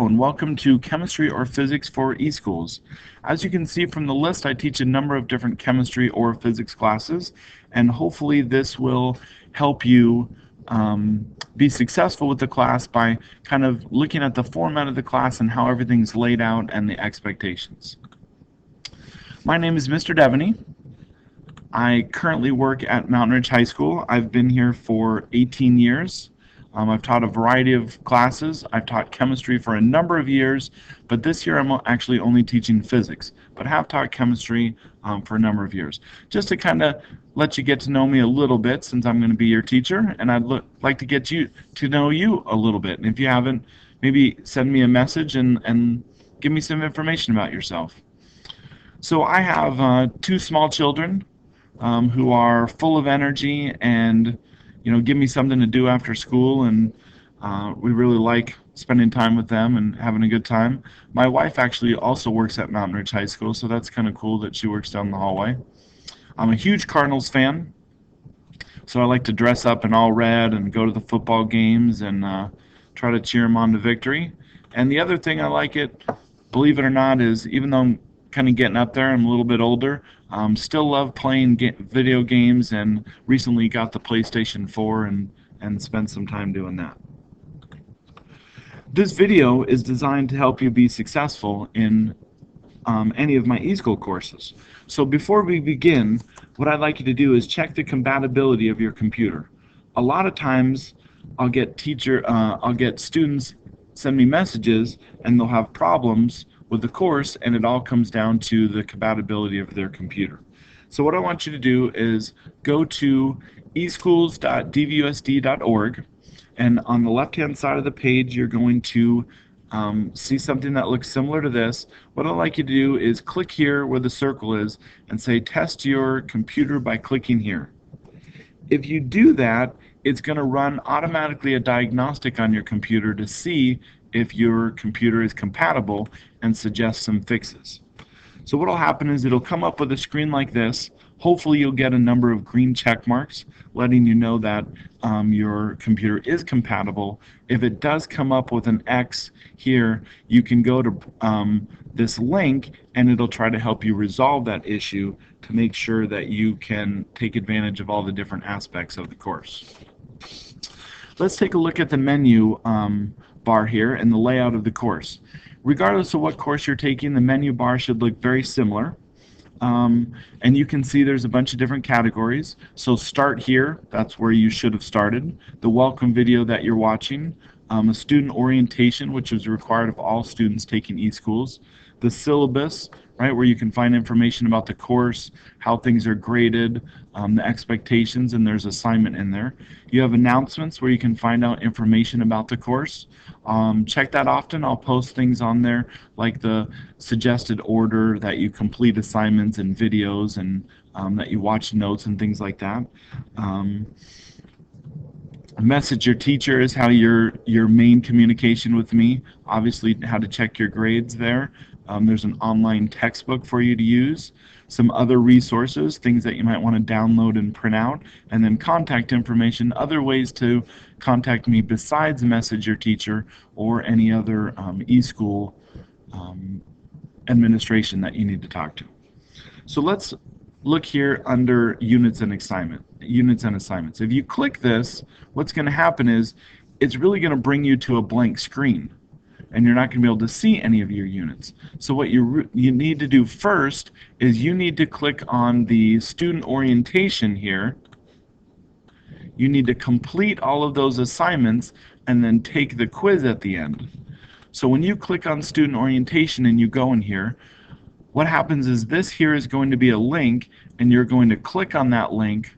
Hello and welcome to Chemistry or Physics for eSchools. As you can see from the list, I teach a number of different chemistry or physics classes, and hopefully this will help you be successful with the class by kind of looking at the format of the class and how everything's laid out and the expectations. My name is Mr. Devenney. I currently work at Mountain Ridge High School. I've been here for 18 years. I've taught a variety of classes. I've taught chemistry for a number of years, but this year I'm actually only teaching physics, but have taught chemistry for a number of years. Just to kind of let you get to know me a little bit, since I'm going to be your teacher, and I'd like to get you to know you a little bit. And if you haven't, maybe send me a message and give me some information about yourself. So I have two small children who are full of energy and give me something to do after school, and we really like spending time with them and having a good time. My wife actually also works at Mountain Ridge High School, so that's kind of cool that she works down the hallway. I'm a huge Cardinals fan, so I like to dress up in all red and go to the football games and try to cheer them on to victory. And the other thing I like it, believe it or not, is even though I'm kind of getting up there, I'm a little bit older, still love playing video games, and recently got the PlayStation 4 and spent some time doing that. This video is designed to help you be successful in any of my eSchool courses. So before we begin, what I'd like you to do is check the compatibility of your computer. A lot of times I'll get students send me messages and they'll have problems with the course, and it all comes down to the compatibility of their computer. So what I want you to do is go to eschools.dvusd.org, and on the left-hand side of the page you're going to see something that looks similar to this. What I'd like you to do is click here where the circle is and say test your computer by clicking here. If you do that, it's going to run automatically a diagnostic on your computer to see if your computer is compatible and suggest some fixes. So what will happen is it'll come up with a screen like this. Hopefully you'll get a number of green check marks letting you know that your computer is compatible. If it does come up with an X here, you can go to this link and it'll try to help you resolve that issue to make sure that you can take advantage of all the different aspects of the course. Let's take a look at the menu bar here and the layout of the course. Regardless of what course you're taking, the menu bar should look very similar. And you can see there's a bunch of different categories. So start here, that's where you should have started. The welcome video that you're watching. A student orientation, which is required of all students taking eSchools. The syllabus, right, where you can find information about the course, how things are graded, the expectations, and there's assignment in there. You have announcements where you can find out information about the course. Check that often. I'll post things on there like the suggested order that you complete assignments and videos, and that you watch notes and things like that. Message your teacher is how your main communication with me. Obviously how to check your grades there. There's an online textbook for you to use, some other resources, things that you might want to download and print out, and then contact information, other ways to contact me besides message your teacher or any other eSchool administration that you need to talk to. So let's look here under units and assignments. If you click this, what's going to happen is it's really going to bring you to a blank screen, and you're not going to be able to see any of your units. So what you need to do first is you need to click on the student orientation here. You need to complete all of those assignments and then take the quiz at the end. So when you click on student orientation and you go in here, what happens is this here is going to be a link, and you're going to click on that link,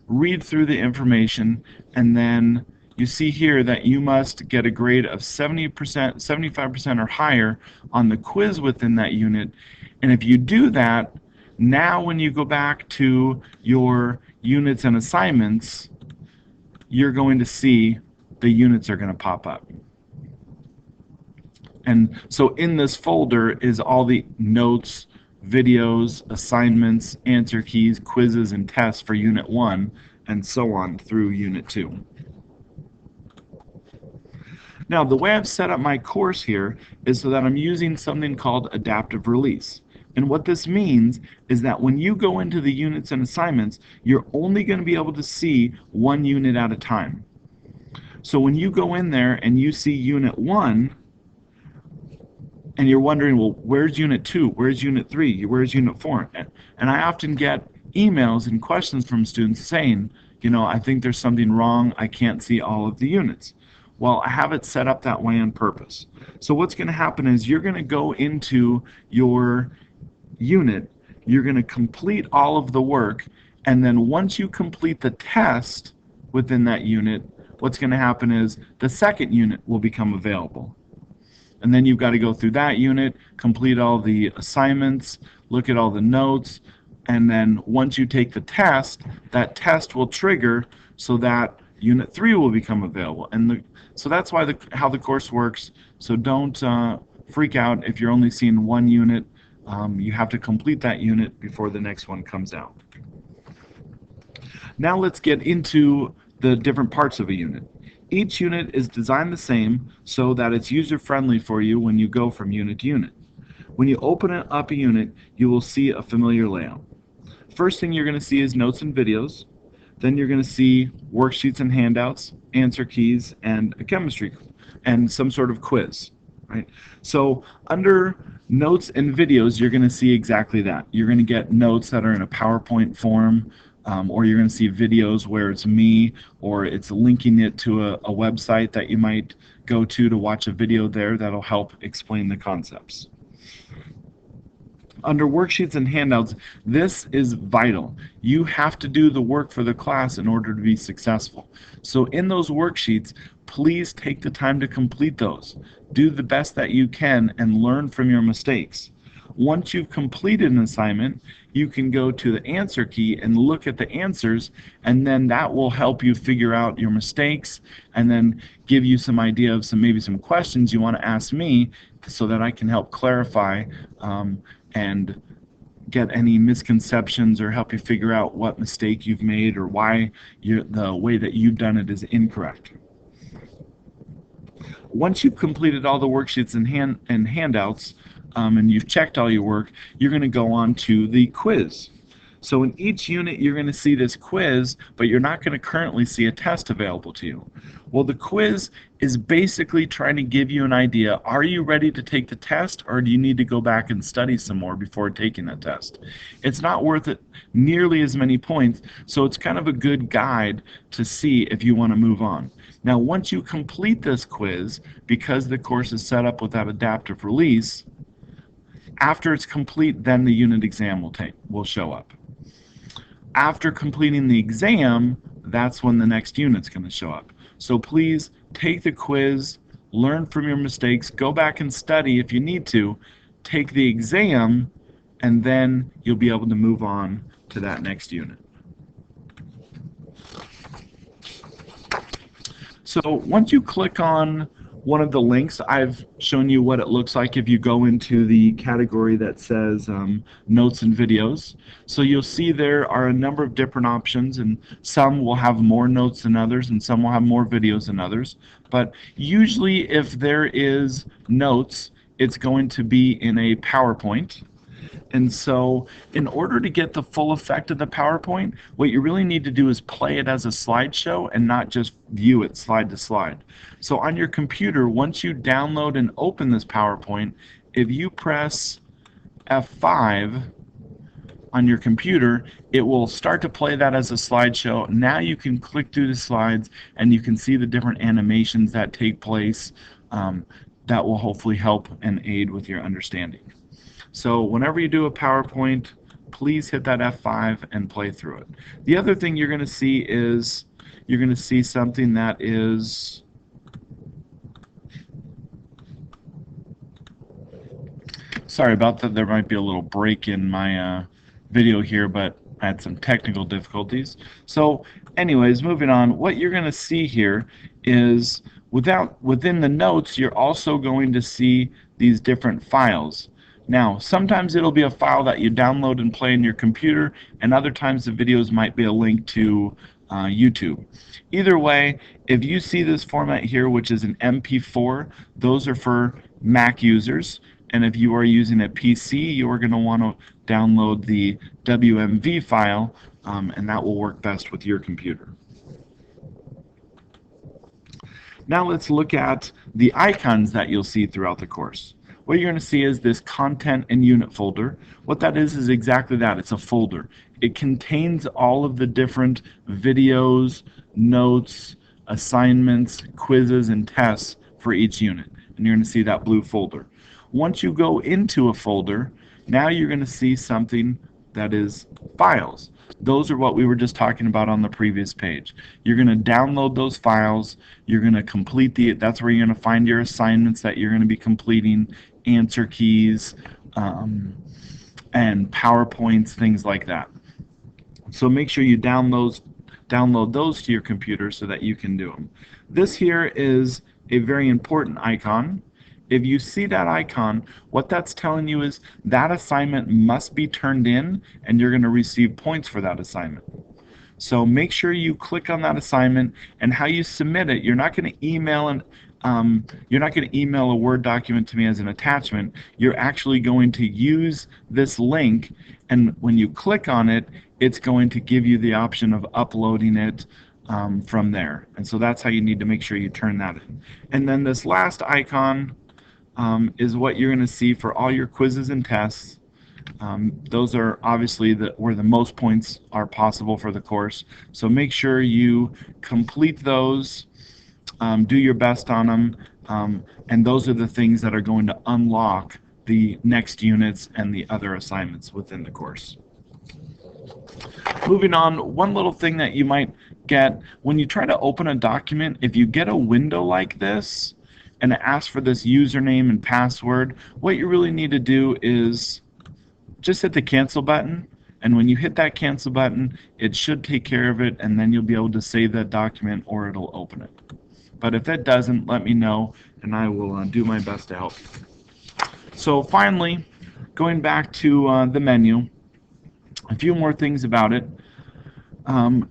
read through the information, and then you see here that you must get a grade of 70%, 75% or higher on the quiz within that unit. And if you do that, now when you go back to your units and assignments, you're going to see the units are going to pop up. And so in this folder is all the notes, videos, assignments, answer keys, quizzes, and tests for Unit 1, and so on through Unit 2. Now, the way I've set up my course here is so that I'm using something called adaptive release. And what this means is that when you go into the units and assignments, you're only going to be able to see one unit at a time. So when you go in there and you see Unit 1, and you're wondering, well, where's Unit 2? Where's Unit 3? Where's Unit 4? And I often get emails and questions from students saying, I think there's something wrong. I can't see all of the units. Well, I have it set up that way on purpose. So what's going to happen is you're going to go into your unit, you're going to complete all of the work, and then once you complete the test within that unit, what's going to happen is the second unit will become available. And then you've got to go through that unit, complete all the assignments, look at all the notes, and then once you take the test, that test will trigger so that Unit 3 will become available. And so that's why how the course works. So don't freak out if you're only seeing one unit. You have to complete that unit before the next one comes out. Now let's get into the different parts of a unit. Each unit is designed the same so that it's user-friendly for you when you go from unit to unit. When you open up a unit, you will see a familiar layout. First thing you're going to see is notes and videos. Then you're going to see worksheets and handouts, answer keys, and a chemistry, and some sort of quiz. Right? So under notes and videos, you're going to see exactly that. You're going to get notes that are in a PowerPoint form, or you're going to see videos where it's me, or it's linking it to a website that you might go to watch a video there that'll help explain the concepts. Under worksheets and handouts, this is vital. You have to do the work for the class in order to be successful. So in those worksheets, please take the time to complete those. Do the best that you can and learn from your mistakes. Once you've completed an assignment, you can go to the answer key and look at the answers, and then that will help you figure out your mistakes and then give you some idea of maybe some questions you want to ask me so that I can help clarify and get any misconceptions or help you figure out what mistake you've made or why the way that you've done it is incorrect. Once you've completed all the worksheets and handouts, and you've checked all your work, you're going to go on to the quiz. So in each unit you're going to see this quiz, but you're not going to currently see a test available to you. Well, the quiz is basically trying to give you an idea, are you ready to take the test, or do you need to go back and study some more before taking the test? It's not worth it nearly as many points, so it's kind of a good guide to see if you want to move on. Now, once you complete this quiz, because the course is set up with that adaptive release, after it's complete, then the unit exam will show up. After completing the exam, that's when the next unit's going to show up. So please take the quiz, learn from your mistakes, go back and study if you need to, take the exam, and then you'll be able to move on to that next unit. So once you click on one of the links, I've shown you what it looks like if you go into the category that says notes and videos. So you'll see there are a number of different options, and some will have more notes than others and some will have more videos than others. But usually if there is notes, it's going to be in a PowerPoint. And so in order to get the full effect of the PowerPoint, what you really need to do is play it as a slideshow and not just view it slide to slide. So on your computer, once you download and open this PowerPoint, if you press F5 on your computer, it will start to play that as a slideshow. Now you can click through the slides and you can see the different animations that take place that will hopefully help and aid with your understanding. So whenever you do a PowerPoint, please hit that F5 and play through it. The other thing you're going to see is you're going to see something that is sorry about that, there might be a little break in my video here, but I had some technical difficulties. So anyways, moving on, what you're going to see here is within the notes, you're also going to see these different files. Now, sometimes it'll be a file that you download and play in your computer, and other times the videos might be a link to YouTube. Either way, if you see this format here, which is an MP4, those are for Mac users. And if you are using a PC, you are going to want to download the WMV file, and that will work best with your computer. Now let's look at the icons that you'll see throughout the course. What you're going to see is this content and unit folder. What that is exactly that. It's a folder. It contains all of the different videos, notes, assignments, quizzes, and tests for each unit. And you're going to see that blue folder. Once you go into a folder, now you're going to see something that is files. Those are what we were just talking about on the previous page. You're going to download those files. You're going to complete that's where you're going to find your assignments that you're going to be completing, answer keys, and PowerPoints, things like that. So make sure you download those to your computer so that you can do them. This here is a very important icon. If you see that icon, what that's telling you is that assignment must be turned in, and you're going to receive points for that assignment. So make sure you click on that assignment, and how you submit it. You're not going to email a Word document to me as an attachment. You're actually going to use this link, and when you click on it, it's going to give you the option of uploading it from there. And so that's how you need to make sure you turn that in. And then this last icon is what you're going to see for all your quizzes and tests. Those are obviously where the most points are possible for the course. So make sure you complete those, do your best on them, and those are the things that are going to unlock the next units and the other assignments within the course. Moving on, one little thing that you might get when you try to open a document, if you get a window like this and it asks for this username and password, what you really need to do is just hit the cancel button, and when you hit that cancel button, it should take care of it, and then you'll be able to save that document or it'll open it. But if that doesn't, let me know and I will do my best to help you. So finally, going back to the menu, a few more things about it.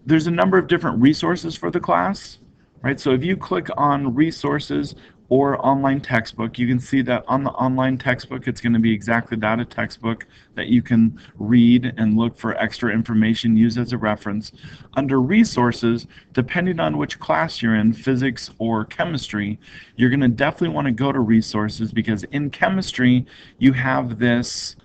There's a number of different resources for the class, right? So if you click on resources or online textbook, you can see that on the online textbook, it's going to be exactly that, a textbook that you can read and look for extra information, use as a reference. Under resources, depending on which class you're in, physics or chemistry, you're going to definitely want to go to resources, because in chemistry, you have this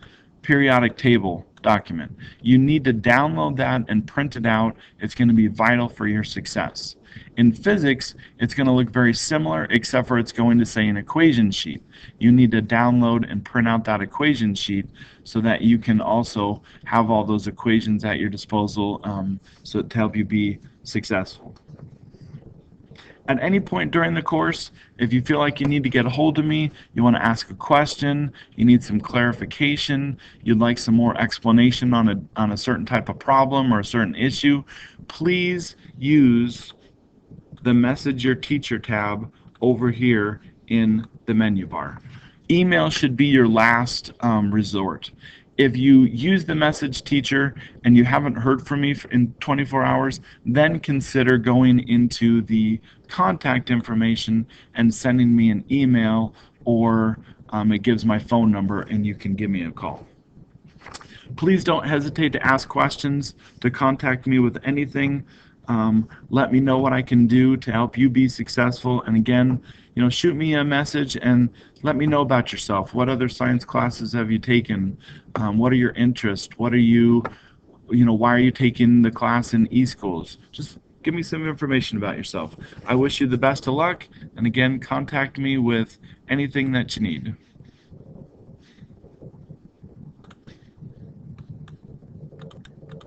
periodic table document. You need to download that and print it out. It's going to be vital for your success. In physics, it's going to look very similar, except for it's going to say an equation sheet. You need to download and print out that equation sheet so that you can also have all those equations at your disposal so to help you be successful. At any point during the course, if you feel like you need to get a hold of me, you want to ask a question, you need some clarification, you'd like some more explanation on a certain type of problem or a certain issue, please use the Message Your Teacher tab over here in the menu bar. Email should be your last resort. If you use the Message Teacher and you haven't heard from me in 24 hours, then consider going into the contact information and sending me an email, or it gives my phone number and you can give me a call. Please don't hesitate to ask questions, to contact me with anything. Let me know what I can do to help you be successful. And again, shoot me a message and let me know about yourself. What other science classes have you taken? What are your interests? Why are you taking the class in eSchools? Just give me some information about yourself. I wish you the best of luck, and again, contact me with anything that you need.